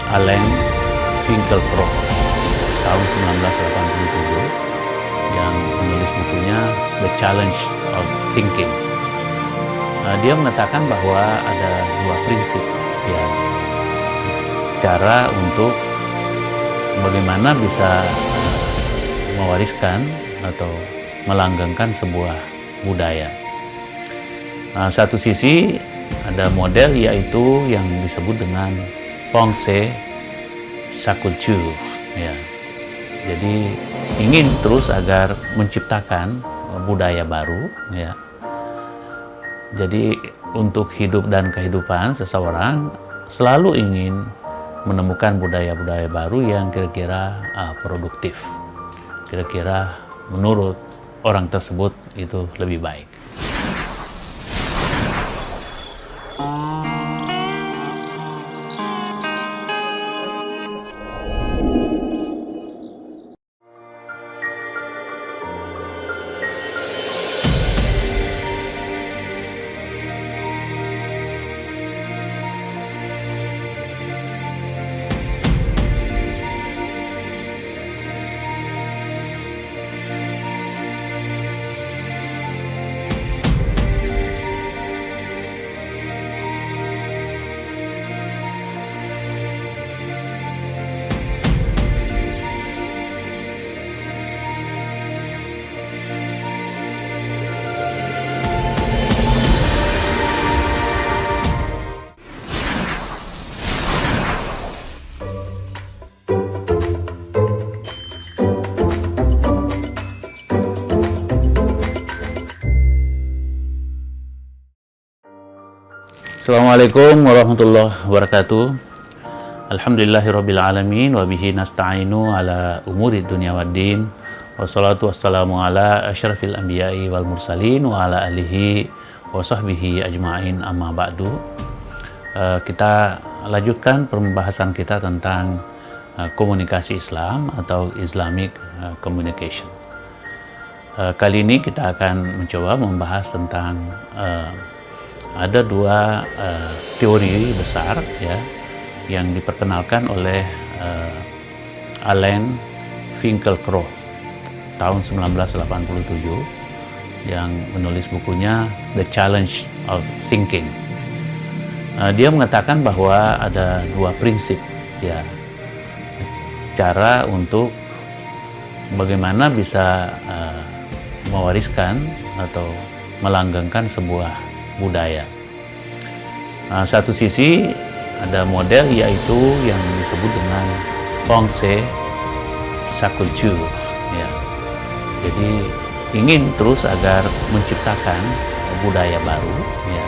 Alain Finkielkraut tahun 1987 yang menulis bukunya The Challenge of Thinking. Dia mengatakan bahwa ada dua prinsip ya, cara untuk bagaimana bisa mewariskan atau melanggengkan sebuah budaya. Satu sisi ada model yaitu yang disebut dengan Pensée sa culture ya. Jadi ingin terus agar menciptakan budaya baru ya. Jadi untuk hidup dan kehidupan seseorang selalu ingin menemukan budaya-budaya baru yang kira-kira produktif. Kira-kira menurut orang tersebut itu lebih baik. Assalamualaikum warahmatullahi wabarakatuh. Alhamdulillahirabbil alamin wa bihi nasta'inu ala umuri dunya waddin. Wassalatu wassalamu ala asyrafil anbiya'i wal mursalin wa ala alihi wa sahbihi ajma'in amma ba'du. Kita lanjutkan pembahasan kita tentang komunikasi Islam atau Islamic communication. Kali ini kita akan mencoba membahas tentang ada dua teori besar ya yang diperkenalkan oleh Alain Finkielkraut tahun 1987 yang menulis bukunya The Challenge of Thinking. Dia mengatakan bahwa ada dua prinsip ya, cara untuk bagaimana bisa mewariskan atau melanggengkan sebuah budaya. Satu sisi ada model yaitu yang disebut dengan Pensée sa culture ya. Jadi ingin terus agar menciptakan budaya baru ya.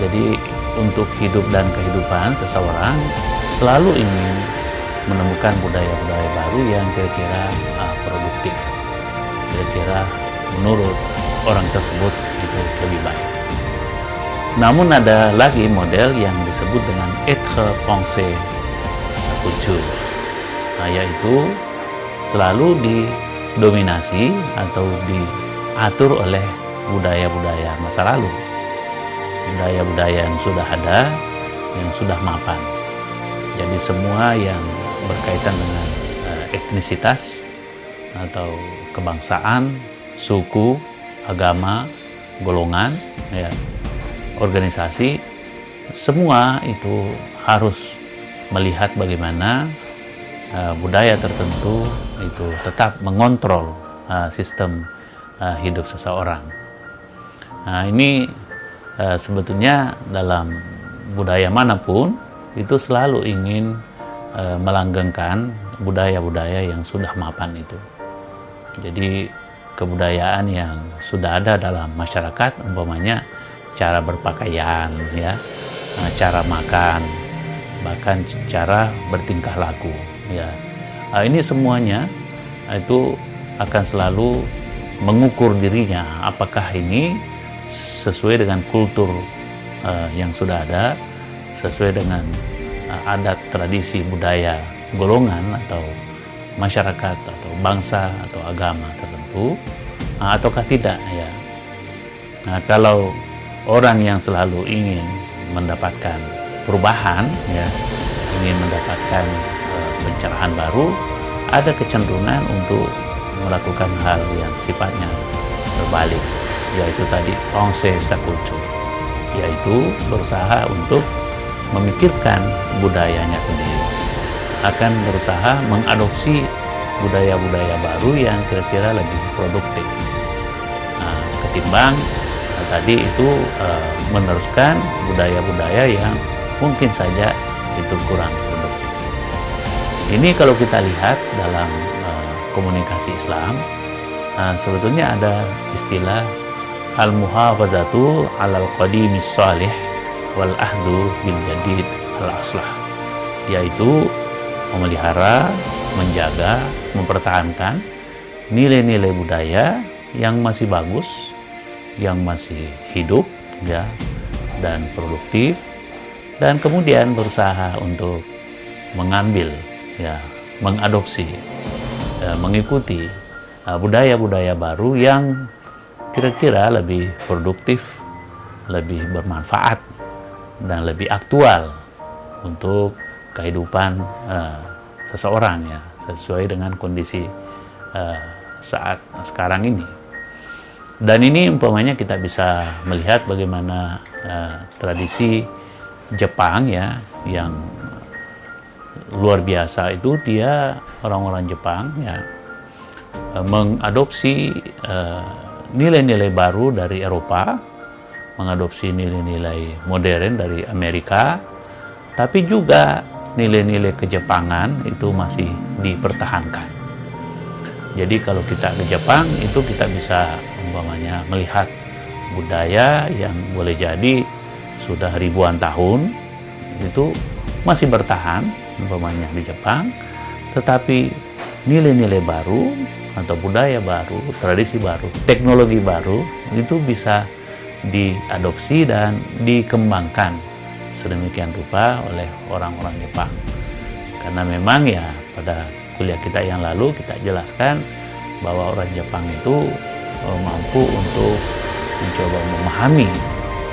Jadi untuk hidup dan kehidupan seseorang selalu ingin menemukan budaya-budaya baru yang kira-kira produktif. Kira-kira menurut orang tersebut itu lebih baik. Namun ada lagi model yang disebut dengan être pensée sa culture, yaitu selalu didominasi atau diatur oleh budaya-budaya masa lalu, budaya-budaya yang sudah ada, yang sudah mapan. Jadi semua yang berkaitan dengan etnisitas atau kebangsaan, suku, agama, golongan, ya, organisasi, semua itu harus melihat bagaimana budaya tertentu itu tetap mengontrol sistem hidup seseorang. Nah, ini sebetulnya dalam budaya manapun itu selalu ingin melanggengkan budaya-budaya yang sudah mapan itu. Jadi kebudayaan yang sudah ada dalam masyarakat, umpamanya cara berpakaian, ya, cara makan, bahkan cara bertingkah laku, ya. Ini semuanya itu akan selalu mengukur dirinya, apakah ini sesuai dengan kultur yang sudah ada, sesuai dengan adat, tradisi, budaya, golongan atau masyarakat atau bangsa atau agama tertentu, ataukah tidak, ya. Nah, kalau orang yang selalu ingin mendapatkan perubahan, ya, ingin mendapatkan pencerahan baru, ada kecenderungan untuk melakukan hal yang sifatnya berbalik, yaitu tadi pensée sa culture, yaitu berusaha untuk memikirkan budayanya sendiri, akan berusaha mengadopsi budaya-budaya baru yang kira-kira lebih produktif, ketimbang tadi itu meneruskan budaya-budaya yang mungkin saja itu kurang produktif. Ini kalau kita lihat dalam komunikasi Islam, sebetulnya ada istilah al-muhafazatu alal qadimis salih wal ahdu bil jadid al aslah, yaitu memelihara, menjaga, mempertahankan nilai-nilai budaya yang masih bagus, yang masih hidup ya, dan produktif, dan kemudian berusaha untuk mengambil ya, mengadopsi, mengikuti budaya-budaya baru yang kira-kira lebih produktif, lebih bermanfaat, dan lebih aktual untuk kehidupan seseorang ya, sesuai dengan kondisi saat sekarang ini. Dan ini umpamanya kita bisa melihat bagaimana tradisi Jepang ya, yang luar biasa itu, dia orang-orang Jepang ya mengadopsi nilai-nilai baru dari Eropa, mengadopsi nilai-nilai modern dari Amerika, tapi juga nilai-nilai kejepangan itu masih dipertahankan. Jadi kalau kita ke Jepang itu kita bisa umpamanya melihat budaya yang boleh jadi sudah ribuan tahun itu masih bertahan umpamanya di Jepang, tetapi nilai-nilai baru atau budaya baru, tradisi baru, teknologi baru itu bisa diadopsi dan dikembangkan sedemikian rupa oleh orang-orang Jepang. Karena memang ya pada kuliah kita yang lalu kita jelaskan bahwa orang Jepang itu mampu untuk mencoba memahami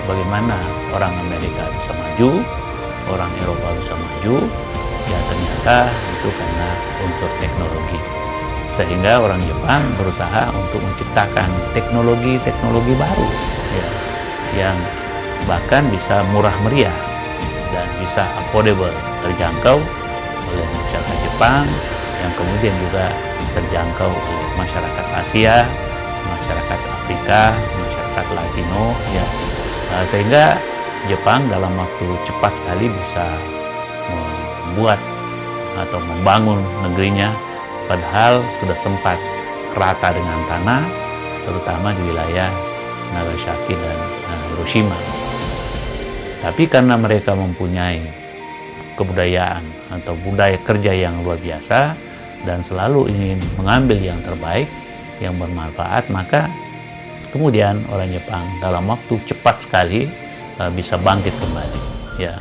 bagaimana orang Amerika bisa maju, orang Eropa bisa maju, ya ternyata itu karena unsur teknologi. Sehingga orang Jepang berusaha untuk menciptakan teknologi baru ya, yang bahkan bisa murah meriah dan bisa affordable, terjangkau oleh masyarakat Jepang, yang kemudian juga terjangkau oleh masyarakat Asia, masyarakat Afrika, masyarakat Latino ya. Sehingga Jepang dalam waktu cepat sekali bisa membuat atau membangun negerinya, padahal sudah sempat rata dengan tanah, terutama di wilayah Nagasaki dan Hiroshima. Tapi karena mereka mempunyai kebudayaan atau budaya kerja yang luar biasa dan selalu ingin mengambil yang terbaik, yang bermanfaat, maka kemudian orang Jepang dalam waktu cepat sekali bisa bangkit kembali ya,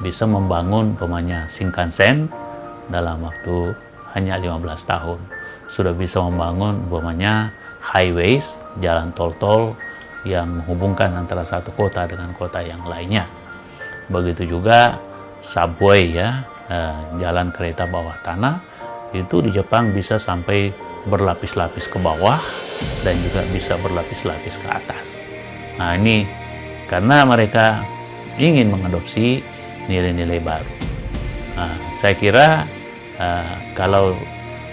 bisa membangun umpamanya Shinkansen dalam waktu hanya 15 tahun, sudah bisa membangun umpamanya highways, jalan tol-tol yang menghubungkan antara satu kota dengan kota yang lainnya. Begitu juga subway ya, jalan kereta bawah tanah itu di Jepang bisa sampai berlapis-lapis ke bawah dan juga bisa berlapis-lapis ke atas. Nah ini karena mereka ingin mengadopsi nilai-nilai baru. Nah, saya kira kalau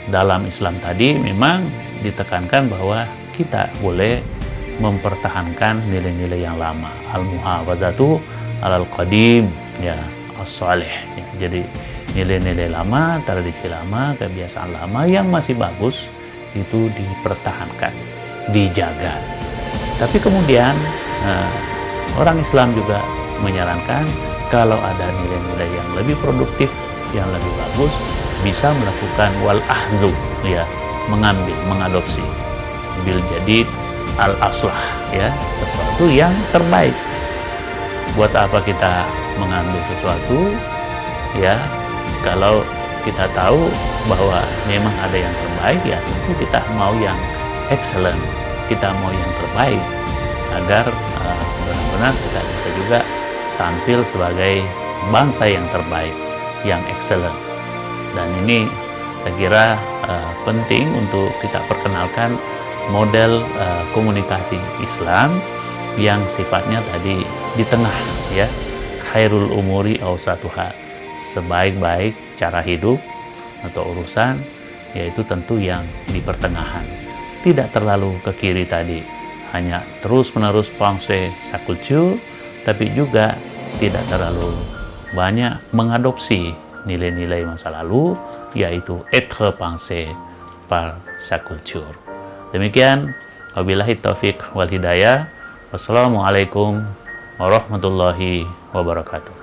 dalam Islam tadi memang ditekankan bahwa kita boleh mempertahankan nilai-nilai yang lama, al-muhafazatu alal qadim ya, as-salih ya. Jadi nilai-nilai lama, tradisi lama, kebiasaan lama yang masih bagus itu dipertahankan, dijaga. Tapi kemudian orang Islam juga menyarankan kalau ada nilai-nilai yang lebih produktif, yang lebih bagus, bisa melakukan wal ahzu ya, mengambil, mengadopsi bil jadid al aslah ya, sesuatu yang terbaik. Buat apa kita mengambil sesuatu ya, kalau kita tahu bahwa memang ada yang terbaik, ya tentu kita mau yang excellent, kita mau yang terbaik agar benar-benar kita bisa juga tampil sebagai bangsa yang terbaik, yang excellent. Dan ini saya kira penting untuk kita perkenalkan model komunikasi Islam yang sifatnya tadi di tengah, ya. Khairul umuri awsatuha, sebaik-baik cara hidup atau urusan yaitu tentu yang di pertengahan, tidak terlalu ke kiri tadi, hanya terus-menerus pensée sa culture, tapi juga tidak terlalu banyak mengadopsi nilai-nilai masa lalu, yaitu être pensé par sa culture. Demikian, wabillahi taufiq wal hidayah. Wassalamualaikum warahmatullahi wabarakatuh.